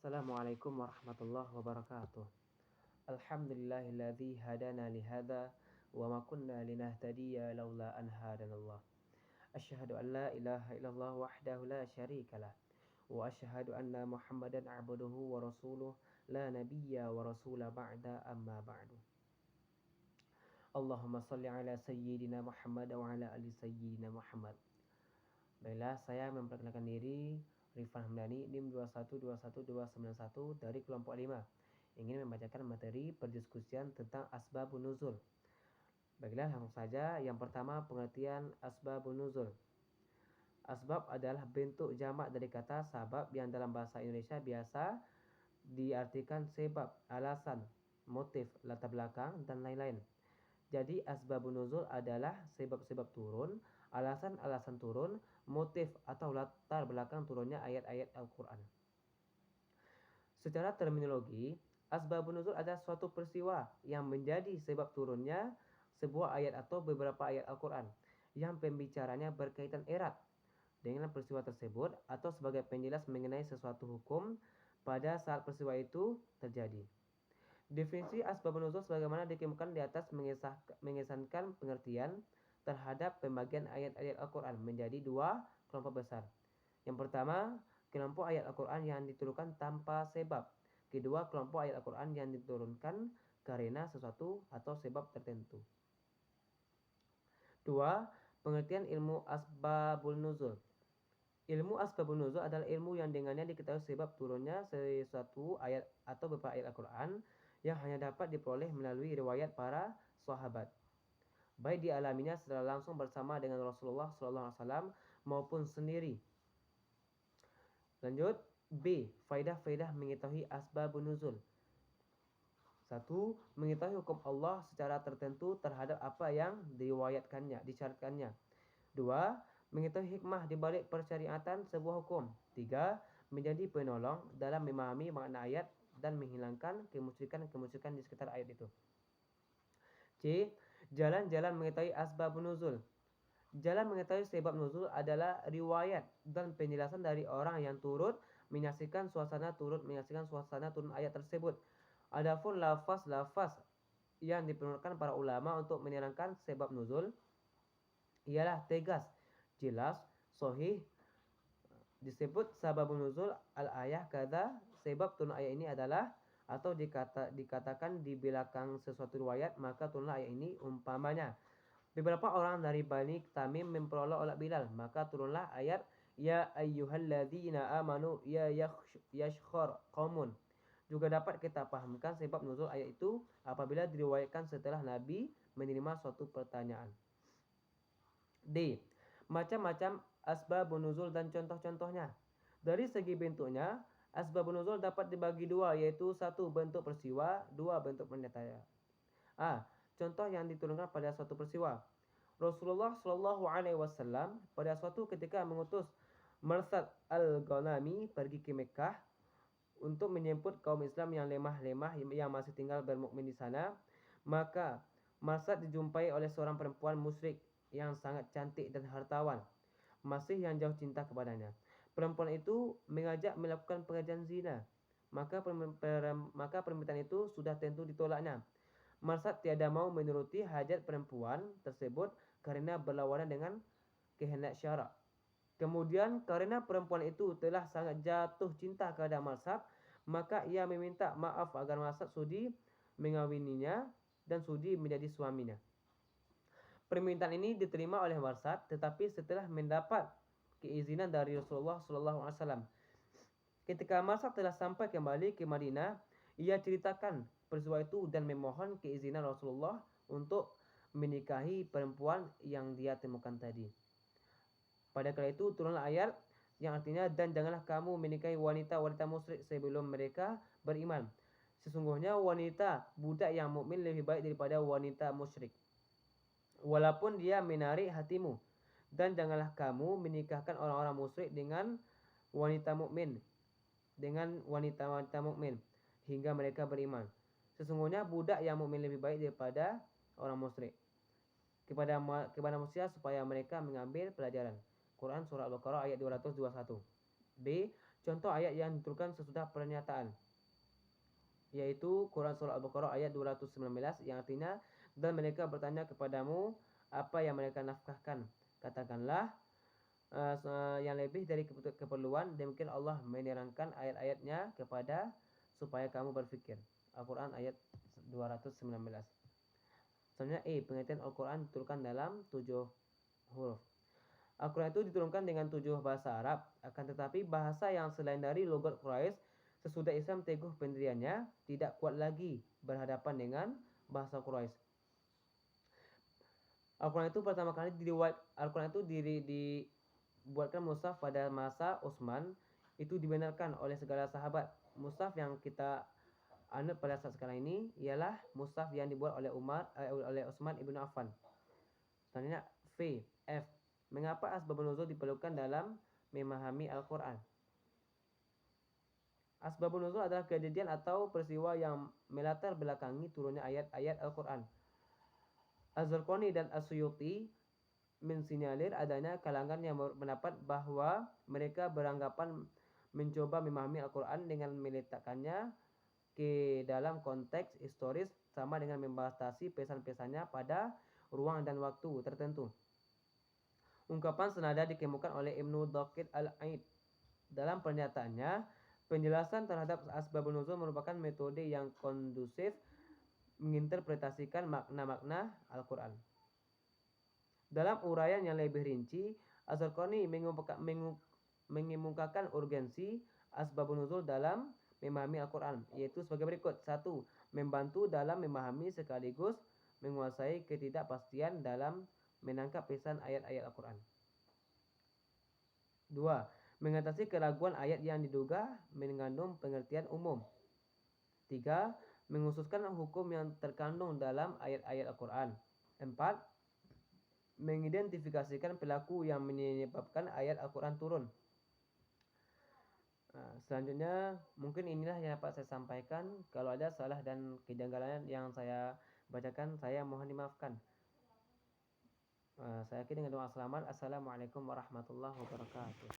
Assalamualaikum warahmatullahi wabarakatuh. Alhamdulillahilladzi hadana lihada wa ma kunna linahtadiya laula an hadanallah. Asyhadu an la ilaha illallah wahdahu la syarikalah wa asyhadu anna Muhammadan abduhu wa rasuluh la nabiyya wa rasula ba'da amma ba'du. Allahumma salli ala sayyidina Muhammad wa ala ali sayyidina Muhammad. Baiklah, saya memperkenalkan diri Rifan Hamdani, NIM 2121291 dari kelompok 5. Ingin membacakan materi perdiskusian tentang asbabun nuzul. Baiklah, langsung saja. Yang pertama, pengertian asbabun nuzul. Asbab adalah bentuk jamak dari kata sabab yang dalam bahasa Indonesia biasa diartikan sebab, alasan, motif, latar belakang, dan lain-lain. Jadi asbabun nuzul adalah sebab-sebab turun, alasan-alasan turun, motif atau latar belakang turunnya ayat-ayat Al-Quran. Secara terminologi, asbabun nuzul adalah suatu peristiwa yang menjadi sebab turunnya sebuah ayat atau beberapa ayat Al-Quran yang pembicaranya berkaitan erat dengan peristiwa tersebut atau sebagai penjelas mengenai sesuatu hukum pada saat peristiwa itu terjadi. Definisi asbabun nuzul sebagaimana dikemukakan di atas mengesankan pengertian terhadap pembagian ayat-ayat Al-Quran menjadi dua kelompok besar. Yang pertama, kelompok ayat Al-Quran yang diturunkan tanpa sebab. Kedua, kelompok ayat Al-Quran yang diturunkan karena sesuatu atau sebab tertentu. Dua, pengertian ilmu asbabun nuzul. Ilmu asbabun nuzul adalah ilmu yang dengannya diketahui sebab turunnya sesuatu ayat atau beberapa ayat Al-Quran yang hanya dapat diperoleh melalui riwayat para sahabat, baik dialaminya secara langsung bersama dengan Rasulullah SAW maupun sendiri. Lanjut, B. Faidah-faidah mengetahui asbabun nuzul. 1. Mengetahui hukum Allah secara tertentu terhadap apa yang diriwayatkannya, disyaratkannya. 2. Mengetahui hikmah di balik persyariatan sebuah hukum. 3. Menjadi penolong dalam memahami makna ayat dan menghilangkan kemusyrikan di sekitar ayat itu. C. Jalan-jalan mengetahui asbabun nuzul. Jalan mengetahui sebab nuzul adalah riwayat dan penjelasan dari orang yang turun menyaksikan suasana turun ayat tersebut. Adapun lafaz-lafaz yang dipergunakan para ulama untuk menerangkan sebab nuzul ialah tegas, jelas, sahih. Disebut sababun nuzul al-ayah kada, sebab turun ayat ini adalah, atau dikatakan di belakang sesuatu riwayat, maka turunlah ayat ini. Umpamanya, beberapa orang dari Bani Tamim memperoleh oleh Bilal, maka turunlah ayat ya ayyuhalladzina amanu ya yashkhar qaumun. Juga dapat kita pahamkan sebab nuzul ayat itu apabila diriwayatkan setelah Nabi menerima suatu pertanyaan. D. Macam-macam asbabun nuzul dan contoh-contohnya. Dari segi bentuknya, asbabun nuzul dapat dibagi dua, yaitu 1. Bentuk peristiwa, 2. Bentuk pernyataan. A. Contoh yang diturunkan pada suatu peristiwa. Rasulullah Shallallahu Alaihi Wasallam pada suatu ketika mengutus Marsad al-Ghanami pergi ke Mekah untuk menjemput kaum Islam yang lemah-lemah yang masih tinggal bermukmin di sana. Maka Marsad dijumpai oleh seorang perempuan musyrik yang sangat cantik dan hartawan, masih yang jauh cinta kepadanya. Perempuan itu mengajak melakukan pekerjaan zina. Maka permintaan itu sudah tentu ditolaknya. Marsad tiada mau menuruti hajat perempuan tersebut karena berlawanan dengan kehendak syarak. Kemudian karena perempuan itu telah sangat jatuh cinta kepada Marsad, maka ia meminta maaf agar Marsad sudi mengawininya dan sudi menjadi suaminya. Permintaan ini diterima oleh Marsad, tetapi setelah mendapat keizinan dari Rasulullah SAW. Ketika Marsad telah sampai kembali ke Madinah, ia ceritakan peristiwa itu dan memohon keizinan Rasulullah untuk menikahi perempuan yang dia temukan tadi. Pada kala itu turunlah ayat yang artinya, dan janganlah kamu menikahi wanita-wanita musyrik sebelum mereka beriman. Sesungguhnya wanita budak yang mukmin lebih baik daripada wanita musyrik, walaupun dia menarik hatimu. Dan janganlah kamu menikahkan orang-orang musyrik dengan wanita mukmin, hingga mereka beriman. Sesungguhnya budak yang mukmin lebih baik daripada orang musyrik. Kepada manusia supaya mereka mengambil pelajaran. Quran surah Al-Baqarah ayat 221. B. Contoh ayat yang diturunkan sesudah pernyataan, yaitu Quran Surah Al-Baqarah ayat 219 yang artinya, dan mereka bertanya kepadamu apa yang mereka nafkahkan. Katakanlah, yang lebih dari keperluan, demikian Allah menerangkan ayat-ayatnya kepada supaya kamu berfikir. Al-Quran ayat 219. Selanjutnya pengertian Al-Quran diturunkan dalam 7 huruf. Al-Quran itu diturunkan dengan 7 bahasa Arab, akan tetapi bahasa yang selain dari logat Quraisy sesudah Islam teguh pendiriannya tidak kuat lagi berhadapan dengan bahasa Quraisy. Al-Quran itu pertama kali dibuatkan mushaf pada masa Utsman, itu dibenarkan oleh segala sahabat. Mushaf yang kita anut pada saat sekarang ini ialah mushaf yang dibuat oleh Utsman ibn Affan. Selanjutnya F. Mengapa asbabun nuzul diperlukan dalam memahami Al-Quran? Asbabun nuzul adalah kejadian atau peristiwa yang melatar belakangi turunnya ayat-ayat Al-Quran. Az-Zarqani dan As-Suyuti mensinyalir adanya kalangan yang berpendapat bahwa mereka beranggapan mencoba memahami Al-Quran dengan meletakkannya ke dalam konteks historis sama dengan membatasi pesan-pesannya pada ruang dan waktu tertentu. Ungkapan senada dikemukakan oleh Ibnu Daqiq al-Aid. Dalam pernyataannya, penjelasan terhadap asbabun nuzul merupakan metode yang kondusif menginterpretasikan makna-makna Al-Quran. Dalam uraian yang lebih rinci, Az-Zarqani mengemukakan urgensi asbabun nuzul dalam memahami Al-Quran, yaitu sebagai berikut. 1. Membantu dalam memahami sekaligus menguasai ketidakpastian dalam menangkap pesan ayat-ayat Al-Quran. 2. Mengatasi keraguan ayat yang diduga mengandung pengertian umum. 3. Mengkhususkan hukum yang terkandung dalam ayat-ayat Al-Quran. 4. Mengidentifikasikan pelaku yang menyebabkan ayat Al-Quran turun. Selanjutnya, mungkin inilah yang dapat saya sampaikan. Kalau ada salah dan kejanggalan yang saya bacakan, saya mohon dimaafkan. Saya akhiri dengan doa selamat. Assalamualaikum warahmatullahi wabarakatuh.